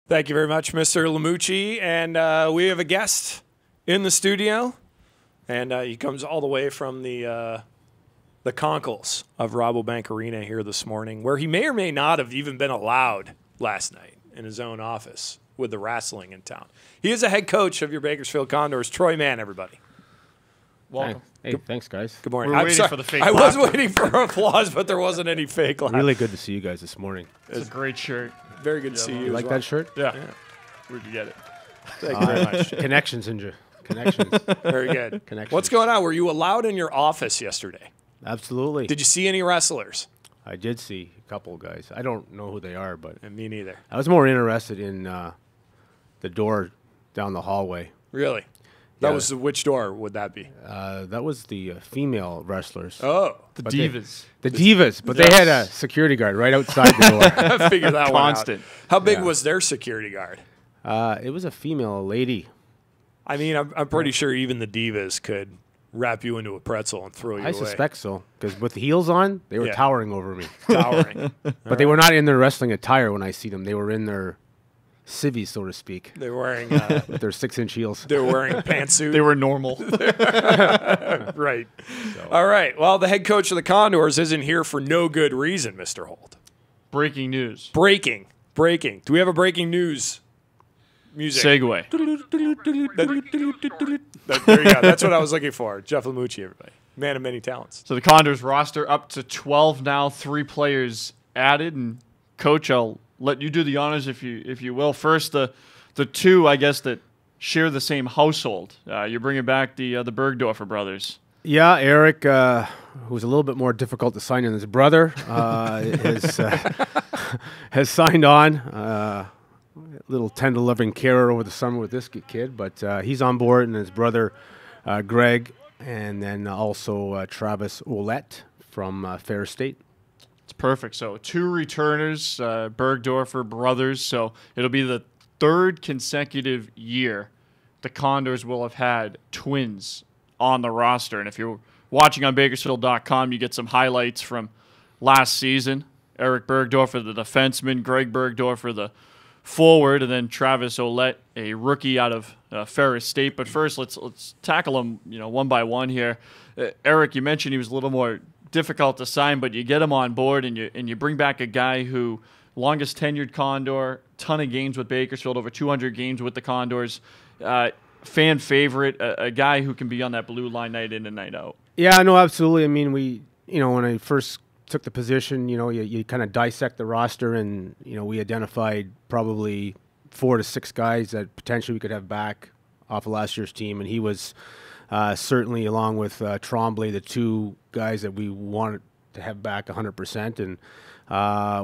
Thank you very much, Mr. Lamucci. And we have a guest in the studio, and he comes all the way from the Conkles of Rabobank Arena here this morning, where he may or may not have even been allowed last night in his own office with the wrestling in town. He is a head coach of your Bakersfield Condors, Troy Mann, everybody. Welcome. Hey, thanks, guys. Good morning. We're waiting for the fake I was laughter. waiting for applause, but there wasn't any fake laughter. Really good to see you guys this morning. It's a great shirt. Very good to see you. You like that shirt? Yeah. Where'd you get it? Thank you very much. Connections, Inja. Connections. Very good. Connections. What's going on? Were you allowed in your office yesterday? Absolutely. Did you see any wrestlers? I did see a couple of guys. I don't know who they are, but And me neither. I was more interested in the door down the hallway. Really? That Yeah. was which door would that be? That was the female wrestlers. Oh, The But Divas. The Divas, but they had a security guard right outside the door. I figured that one out. Constant. How big Yeah. was their security guard? It was a female lady. I mean, I'm pretty sure even the Divas could wrap you into a pretzel and throw you I away. suspect so, because with the heels on, they were Yeah. towering over me. Towering. But they were not in their wrestling attire when I see them. They were in their civvies, so to speak, They're wearing with their 6-inch heels. they're wearing pantsuit. They were normal. Right. All right. Well, the head coach of the Condors isn't here for no good reason, Mr. Holt. Breaking news. Breaking. Do we have a breaking news music? Segue. There you go. That's what I was looking for. Jeff Lamucci, everybody. Man of many talents. So the Condors roster up to 12 now, 3 players added. And Coach, I'll let you do the honors if you will. First, the two, I guess, that share the same household. You're bringing back the Burgdoerfer brothers. Yeah, Eric, who's a little bit more difficult to sign than his brother, has signed on. A little tender loving carer over the summer with this kid, but he's on board, and his brother, Greg, and then also Travis Ouellette from Fair State. It's perfect. So 2 returners, Burgdoerfer brothers. So it'll be the 3rd consecutive year the Condors will have had twins on the roster. And if you're watching on Bakersfield.com, you get some highlights from last season. Erik Burgdoerfer, the defenseman, Greg Burgdoerfer, the forward, and then Travis Ouellette, a rookie out of Ferris State. But first, let's tackle them, one by one here. Erik, you mentioned he was a little more difficult to sign, but you get him on board, and you bring back a guy who longest tenured Condor, ton of games with Bakersfield, over 200 games with the Condors. Fan favorite, a guy who can be on that blue line night in and night out. Yeah, no, absolutely. I mean, when I first took the position, you kind of dissect the roster, and, we identified probably 4 to 6 guys that potentially we could have back off of last year's team, and he was certainly, along with Trombley, the 2 guys that we wanted to have back 100%. And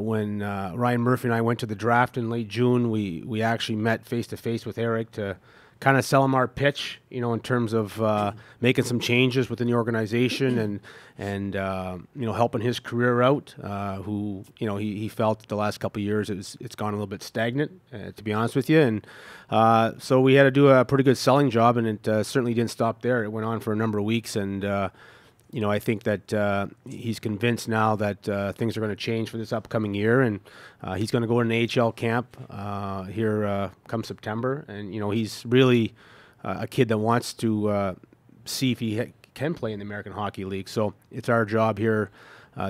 when Ryan Murphy and I went to the draft in late June, we actually met face-to-face with Eric to kind of sell him our pitch, in terms of making some changes within the organization and helping his career out. Who he felt that the last couple of years it's gone a little bit stagnant, to be honest with you, and so we had to do a pretty good selling job, and it certainly didn't stop there. It went on for a number of weeks, and I think that he's convinced now that things are going to change for this upcoming year, and he's going to go to an AHL camp here come September. And, he's really a kid that wants to see if he can play in the American Hockey League. So it's our job here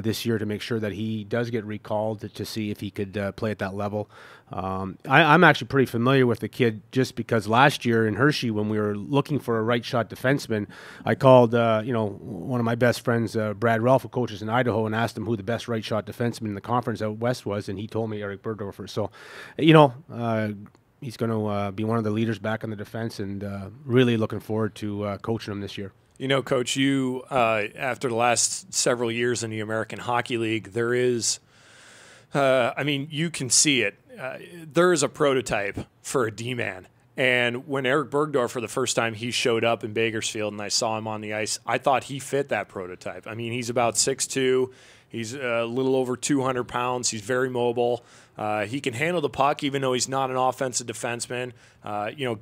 this year to make sure that he does get recalled to see if he could play at that level. I'm actually pretty familiar with the kid just because last year in Hershey, when we were looking for a right shot defenseman, I called one of my best friends, Brad Ralph, who coaches in Idaho, and asked him who the best right shot defenseman in the conference out west was, and he told me Erik Burgdoerfer. So, he's going to be one of the leaders back on the defense, and really looking forward to coaching him this year. Coach, you, after the last several years in the American Hockey League, there is, you can see it. There is a prototype for a D-man. And when Erik Burgdoerfer, the first time he showed up in Bakersfield and I saw him on the ice, I thought he fit that prototype. I mean, he's about 6'2". He's a little over 200 pounds. He's very mobile. He can handle the puck, even though he's not an offensive defenseman.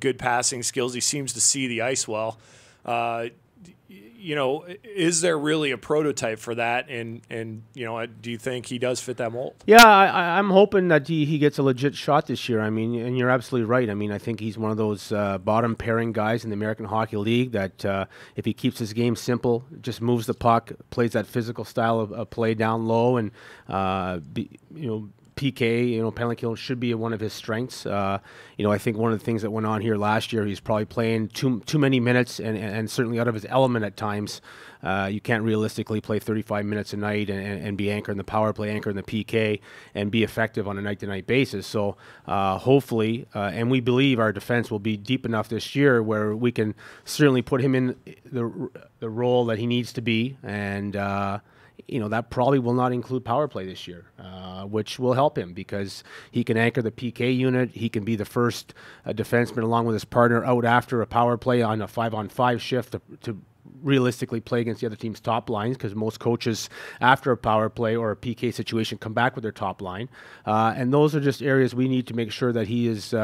Good passing skills. He seems to see the ice well. is there really a prototype for that? And do you think he does fit that mold? Yeah, I'm hoping that he gets a legit shot this year. I mean, and you're absolutely right. I mean, I think he's one of those bottom pairing guys in the American Hockey League that if he keeps his game simple, just moves the puck, plays that physical style of play down low, and PK, penalty kill should be one of his strengths. I think one of the things that went on here last year, he's probably playing too many minutes and certainly out of his element at times. You can't realistically play 35 minutes a night and be anchored in the power play, anchored in the PK, and be effective on a night-to-night basis. So hopefully, and we believe our defense will be deep enough this year where we can certainly put him in the role that he needs to be, and that probably will not include power play this year, which will help him because he can anchor the PK unit. He can be the first defenseman along with his partner out after a power play on a 5-on-5 shift to realistically play against the other team's top lines, because most coaches after a power play or a PK situation come back with their top line. And those are just areas we need to make sure that he is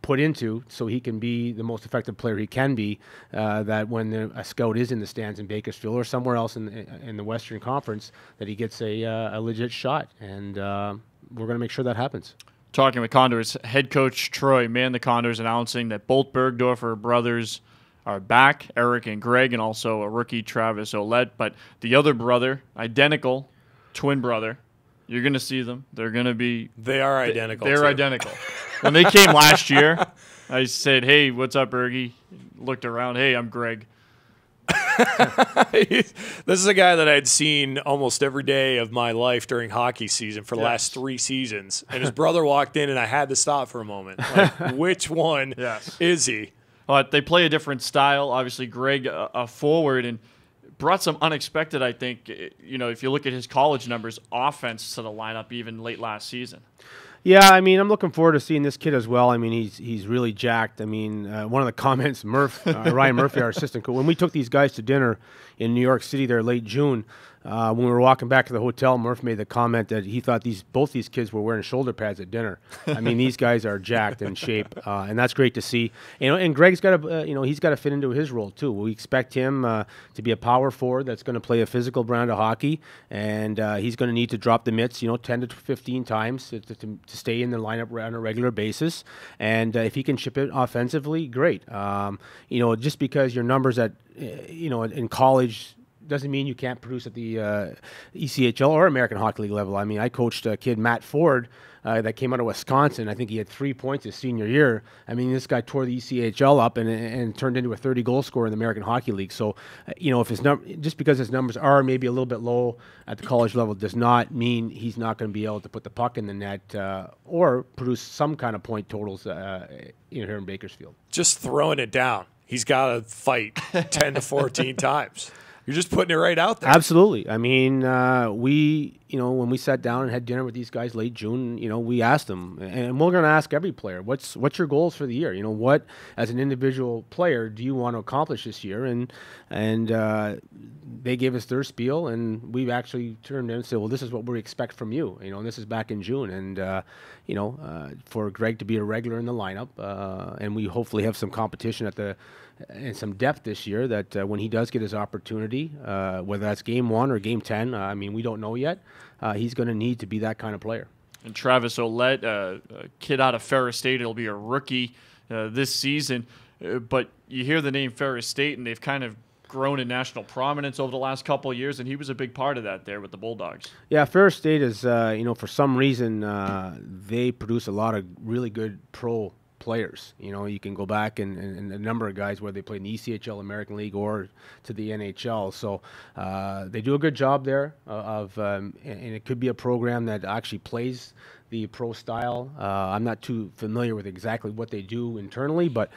put into so he can be the most effective player he can be, that when a scout is in the stands in Bakersfield or somewhere else in the Western Conference, that he gets a legit shot. And we're going to make sure that happens. Talking with Condors head coach Troy Mann, the Condors announcing that both Burgdoerfer brothers are back, Erik and Greg, and also a rookie, Travis Ouellette. But the other brother, identical, twin brother, you're going to see them. They're going to be... They are identical. They're identical. When they came last year, I said, hey, what's up, Bergie? Looked around, hey, I'm Greg. This is a guy that I'd seen almost every day of my life during hockey season for the last 3 seasons. And his brother walked in, and I had to stop for a moment. Like, which one is he? But they play a different style. Obviously, Greg, a forward, and brought some unexpected, I think, if you look at his college numbers, offense to the lineup even late last season. Yeah, I mean, I'm looking forward to seeing this kid as well. I mean, he's really jacked. I mean, one of the comments, Ryan Murphy, our assistant coach, when we took these guys to dinner in New York City there late June, when we were walking back to the hotel, Murph made the comment that he thought both these kids were wearing shoulder pads at dinner. I mean, these guys are jacked in shape, and that's great to see. And Greg's got to, he's got to fit into his role too. We expect him to be a power forward that's going to play a physical brand of hockey, and he's going to need to drop the mitts, 10 to 15 times to stay in the lineup on a regular basis. And if he can chip it offensively, great. Just because your numbers in college doesn't mean you can't produce at the ECHL or American Hockey League level. I mean, I coached a kid, Matt Ford, that came out of Wisconsin. I think he had 3 points his senior year. I mean, this guy tore the ECHL up and turned into a 30-goal scorer in the American Hockey League. So, if his just because his numbers are maybe a little bit low at the college level does not mean he's not going to be able to put the puck in the net or produce some kind of point totals here in Bakersfield. Just throwing it down. He's got to fight 10 to 14 times. You're just putting it right out there. Absolutely. I mean, when we sat down and had dinner with these guys late June, we asked them, and we're going to ask every player, what's your goals for the year? What, as an individual player, do you want to accomplish this year? And they gave us their spiel, and we've actually turned in and said, well, this is what we expect from you. And this is back in June. And, for Greg to be a regular in the lineup, and we hopefully have some competition and some depth this year that when he does get his opportunity, whether that's game 1 or game 10, I mean, we don't know yet, he's going to need to be that kind of player. And Travis Ouellette, a kid out of Ferris State, he'll be a rookie this season. But you hear the name Ferris State, and they've kind of grown in national prominence over the last couple of years, and he was a big part of that there with the Bulldogs. Yeah, Ferris State is, for some reason, they produce a lot of really good pro players. You can go back and a number of guys where they play in the ECHL, American League, or to the NHL. So they do a good job there and it could be a program that actually plays the pro style. I'm not too familiar with exactly what they do internally, but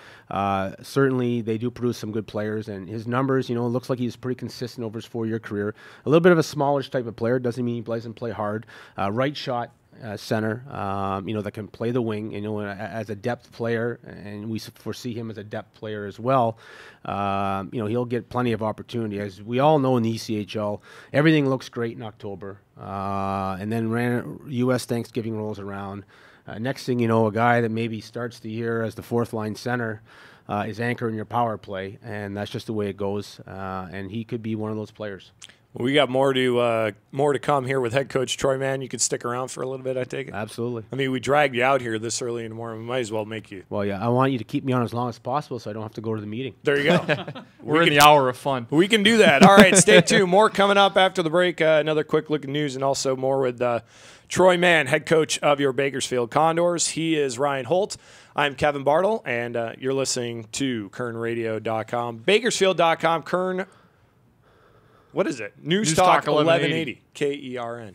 certainly they do produce some good players. And his numbers, it looks like he's pretty consistent over his 4-year career. A little bit of a smallish type of player. Doesn't mean he doesn't play hard. Right shot center, that can play the wing, as a depth player, and we foresee him as a depth player as well. He'll get plenty of opportunity. As we all know in the ECHL, everything looks great in October, and then U.S. Thanksgiving rolls around. Next thing you know, a guy that maybe starts the year as the 4th line center is anchoring your power play, and that's just the way it goes. And he could be one of those players. Well, we got more to come here with head coach Troy Mann. You could stick around for a little bit, I take it. Absolutely. I mean, we dragged you out here this early in the morning. We might as well make you. Well, yeah, I want you to keep me on as long as possible so I don't have to go to the meeting. There you go. We're in the hour of fun. We can do that. All right, stay tuned. More coming up after the break. Another quick look at news, and also more with Troy Mann, head coach of your Bakersfield Condors. He is Ryan Holt. I'm Kevin Bartle, and you're listening to KernRadio.com. Bakersfield.com, Kern. What is it? News Talk 1180. KERN.